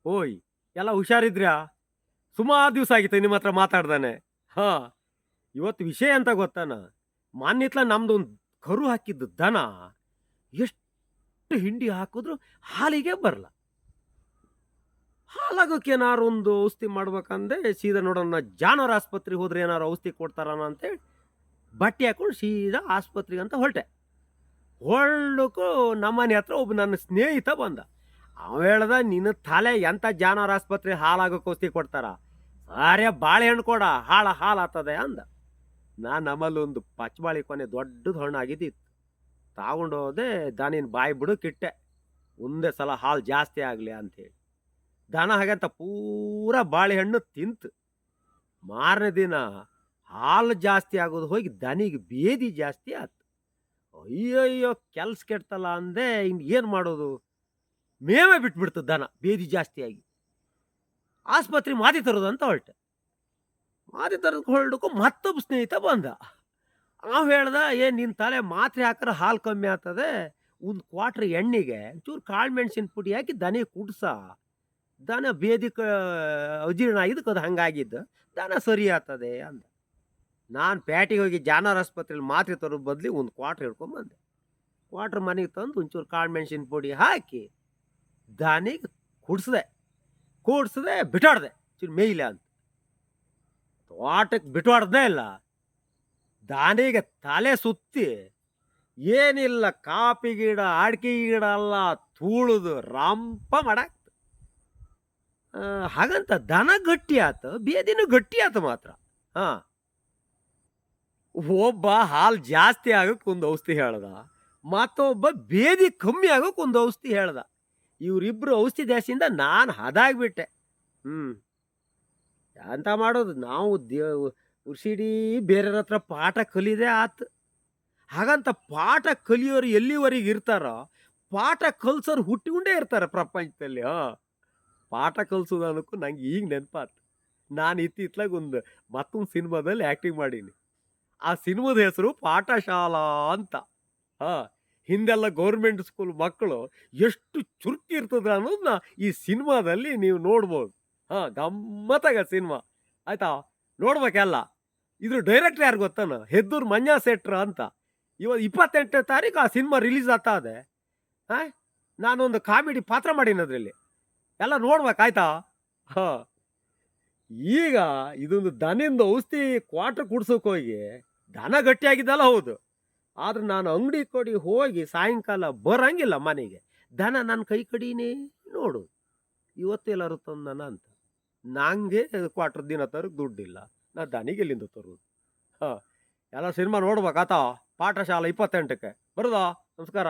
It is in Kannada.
ಓಯ್ ಎಲ್ಲ ಹುಷಾರಿದ್ರ್ಯಾ? ಸುಮಾರು ದಿವಸ ಆಗಿತ್ತು ನಿಮ್ಮ ಹತ್ರ ಮಾತಾಡ್ದಾನೆ. ಹಾ, ಇವತ್ತು ವಿಷಯ ಅಂತ ಗೊತ್ತಾನ? ಮಾನ್ಯತ್ಲ ನಮ್ದು ಒಂದು ಕರು ಹಾಕಿದ್ದು ದನ ಎಷ್ಟು ಹಿಂಡಿ ಹಾಕಿದ್ರು ಹಾಲಿಗೆ ಬರಲ್ಲ. ಹಾಲಾಗೋಕೆ ಏನಾರು ಒಂದು ಔಷಧಿ ಮಾಡ್ಬೇಕಂದೆ ಸೀದಾ ನೋಡೋಣ ಜಾನವಾರ ಆಸ್ಪತ್ರೆಗೆ ಹೋದ್ರೆ ಏನಾರು ಔಷಧಿ ಕೊಡ್ತಾರನ ಅಂತೇಳಿ ಬಟ್ಟೆ ಹಾಕೊಂಡು ಸೀದಾ ಆಸ್ಪತ್ರೆಗೆ ಅಂತ ಹೊರಟೆ. ಹೊಳ್ಳಕ್ಕೂ ನಮ್ಮನೆ ಹತ್ರ ಒಬ್ಬ ನನ್ನ ಸ್ನೇಹಿತ ಬಂದ. ಅವ ಹೇಳ್ದ, ನಿನ್ನ ತಲೆ ಎಂಥ ಜಾನವಾರ ಆಸ್ಪತ್ರೆ ಹಾಲಾಗೋಕೆ ಔಷಧಿ ಕೊಡ್ತಾರ, ಸಾರೇ ಬಾಳೆಹಣ್ಣು ಕೊಡ ಹಾಲು ಆಗ್ತದೆ ಅಂದ. ನಾನು ನಮ್ಮಲ್ಲಿ ಒಂದು ಪಚ್ಚಬಾಳಿ ಕೊನೆ ದೊಡ್ಡದು ಹಣ್ಣು ಆಗಿದ್ದಿತ್ತು, ತಗೊಂಡು ಹೋದೆ. ದನಿನ ಬಾಯಿ ಬಿಡೋಕ್ಕಿಟ್ಟೆ, ಒಂದೇ ಸಲ ಹಾಲು ಜಾಸ್ತಿ ಆಗಲಿ ಅಂಥೇಳಿ. ದನ ಹಾಗಂತ ಪೂರ ಬಾಳೆಹಣ್ಣು ತಿಂತು. ಮಾರನೇ ದಿನ ಹಾಲು ಜಾಸ್ತಿ ಆಗೋದು ಹೋಗಿ ದನಿಗೆ ಬೇದಿ ಜಾಸ್ತಿ ಆಯ್ತು. ಅಯ್ಯಯ್ಯೋ ಕೆಲ್ಸ ಕೆಡ್ತಲ್ಲ ಅಂದೆ. ಇನ್ನು ಏನು ಮಾಡೋದು, ಮೇವೇ ಬಿಟ್ಬಿಡ್ತು ದನ ಬೇದಿ ಜಾಸ್ತಿ ಆಗಿ. ಆಸ್ಪತ್ರೆ ಮಾತಿ ತರೋದು ಅಂತ ಹೊರಟೆ. ಮಾತಿ ತರೋದಕ್ಕೆ ಹೊರಡಕ್ಕೂ ಮತ್ತೊಬ್ಬ ಸ್ನೇಹಿತ ಬಂದ. ಅವ ಹೇಳ್ದ, ಏನು ನಿನ್ನ ತಲೆ ಮಾತ್ರೆ ಹಾಕಿದ್ರೆ ಹಾಲು ಕಮ್ಮಿ ಆಗ್ತದೆ, ಒಂದು ಕ್ವಾಟ್ರ್ ಎಣ್ಣೆಗೆ ಚೂರು ಕಾಳು ಮೆಣಸಿನ ಪುಡಿ ಹಾಕಿ ದನಿಗೆ ಕುಡ್ಸ, ದನ ಬೇದಿ ಅಜೀರ್ಣ ಆಗಿದ್ದಕ್ಕೆ ಅದು ಹಂಗಾಗಿದ್ದು, ದನ ಸರಿ ಆಗ್ತದೆ ಅಂದ. ನಾನು ಪ್ಯಾಟಿಗೆ ಹೋಗಿ ಜಾನವಾರ ಆಸ್ಪತ್ರೆಯಲ್ಲಿ ಮಾತ್ರೆ ತರೋ ಬದಲಿ ಒಂದು ಕ್ವಾಟ್ರ್ ಹಿಡ್ಕೊಂಬಂದೆ. ಕ್ವಾಟ್ರ್ ಮನೆಗೆ ತಂದು ಒಂಚೂರು ಕಾಳು ಮೆಣಸಿನ ಪುಡಿ ಹಾಕಿ ದನಿಗೆ ಕುಡಿಸ್ದೆ ಬಿಟ್ಟಾಡ್ದೆ ಚೂರು ಮೇಯ್ಲೆ ಅಂತ. ತೋಟಕ್ಕೆ ಬಿಟ್ಟಾಡ್ದೇ ಇಲ್ಲ, ದಾನಿಗೆ ತಲೆ ಸುತ್ತಿ ಏನಿಲ್ಲ ಕಾಫಿ ಗಿಡ ಅಡಿಕೆ ಗಿಡ ಎಲ್ಲ ತೂಳುದು ರಂಪ ಮಾಡಾಕ್ತು. ಹಾಗಂತ ದನ ಗಟ್ಟಿ ಆತು, ಬೇದಿನೂ ಗಟ್ಟಿ ಆತು ಮಾತ್ರ. ಹಾಂ, ಒಬ್ಬ ಹಾಲು ಜಾಸ್ತಿ ಆಗೋಕೆ ಒಂದು ಔಷಧಿ ಹೇಳ್ದ, ಮತ್ತೊಬ್ಬ ಬೇದಿ ಕಮ್ಮಿ ಆಗೋಕೆ ಒಂದು ಔಷಧಿ ಹೇಳ್ದ. ಇವರಿಬ್ಬರು ಔಷಧಿ ಜಾಸ್ತಿಯಿಂದ ನಾನು ಹದಾಗ್ಬಿಟ್ಟೆ. ಎಂತ ಮಾಡೋದು, ನಾವು ಉರ್ಸಿಡೀ ಬೇರೆಯವ್ರ ಹತ್ರ ಪಾಠ ಕಲಿದೆ ಆತು. ಹಾಗಂತ ಪಾಠ ಕಲಿಯೋರು ಎಲ್ಲಿವರೆಗೆ ಇರ್ತಾರೋ, ಪಾಠ ಕಲ್ಸೋರು ಹುಟ್ಟಿಕೊಂಡೇ ಇರ್ತಾರೆ ಪ್ರಪಂಚದಲ್ಲಿ. ಪಾಠ ಕಲ್ಸೋದು ಅನ್ನೋಕ್ಕೂ ನಂಗೆ ಈಗ ನೆನಪಾತು. ನಾನು ಇತ್ತಿತ್ಲಾಗ ಮತ್ತೊಂದು ಸಿನಿಮಾದಲ್ಲಿ ಆ್ಯಕ್ಟಿಂಗ್ ಮಾಡೀನಿ. ಆ ಸಿನಿಮಾದ ಹೆಸರು ಪಾಠಶಾಲಾ ಅಂತ. ಹಿಂದೆಲ್ಲ ಗೌರ್ಮೆಂಟ್ ಸ್ಕೂಲ್ ಮಕ್ಕಳು ಎಷ್ಟು ಚುರುಕಿ ಇರ್ತದ ಅನ್ನೋದನ್ನ ಈ ಸಿನಿಮಾದಲ್ಲಿ ನೀವು ನೋಡ್ಬೋದು. ಗಮ್ಮತ್ತಾಗ ಸಿನಿಮಾ ಆಯ್ತಾ, ನೋಡ್ಬೇಕೆಲ್ಲ. ಇದ್ರ ಡೈರೆಕ್ಟರ್ ಯಾರು ಗೊತ್ತಾನ? ಹೆದ್ದೂರು ಮಂಜ ಸೆಟ್ರ ಅಂತ. ಇವತ್ತು 28ನೇ ತಾರೀಕು ಆ ಸಿನಿಮಾ ರಿಲೀಸ್ ಆಗ್ತಾ ಇದೆ. ನಾನೊಂದು ಕಾಮಿಡಿ ಪಾತ್ರ ಮಾಡೀನಿ ಅದರಲ್ಲಿ, ಎಲ್ಲ ನೋಡ್ಬೇಕಾಯ್ತಾ. ಈಗ ಇದೊಂದು ದನಿಂದ ಔಷಧಿ ಕ್ವಾಟ್ರ್ ಕುಡ್ಸೋಕೆ ಹೋಗಿ ದನ ಗಟ್ಟಿಯಾಗಿದ್ದಲ್ಲ ಹೌದು, ಆದ್ರೆ ನಾನು ಅಂಗಡಿ ಕಡೆ ಹೋಗಿ ಸಾಯಂಕಾಲ ಬರಂಗಿಲ್ಲ ಮನೆಗೆ, ದನ ನನ್ನ ಕೈ ಕಡೀನೇ ನೋಡು ಇವತ್ತೆಲ್ಲರೂ ತಂದನ ಅಂತ. ನಂಗೆ ಕ್ವಾಟ್ರ್ ದಿನ ತರಕ್ಕೆ ದುಡ್ಡಿಲ್ಲ, ನಾ ದನಿಗೆ ಎಲ್ಲಿಂದ ತರೋದು? ಎಲ್ಲ ಸಿನಿಮಾ ನೋಡ್ಬೇಕಾತ. ಪಾಠಶಾಲಾ 28ಕ್ಕೆ ಬರೋದಾ? ನಮಸ್ಕಾರ.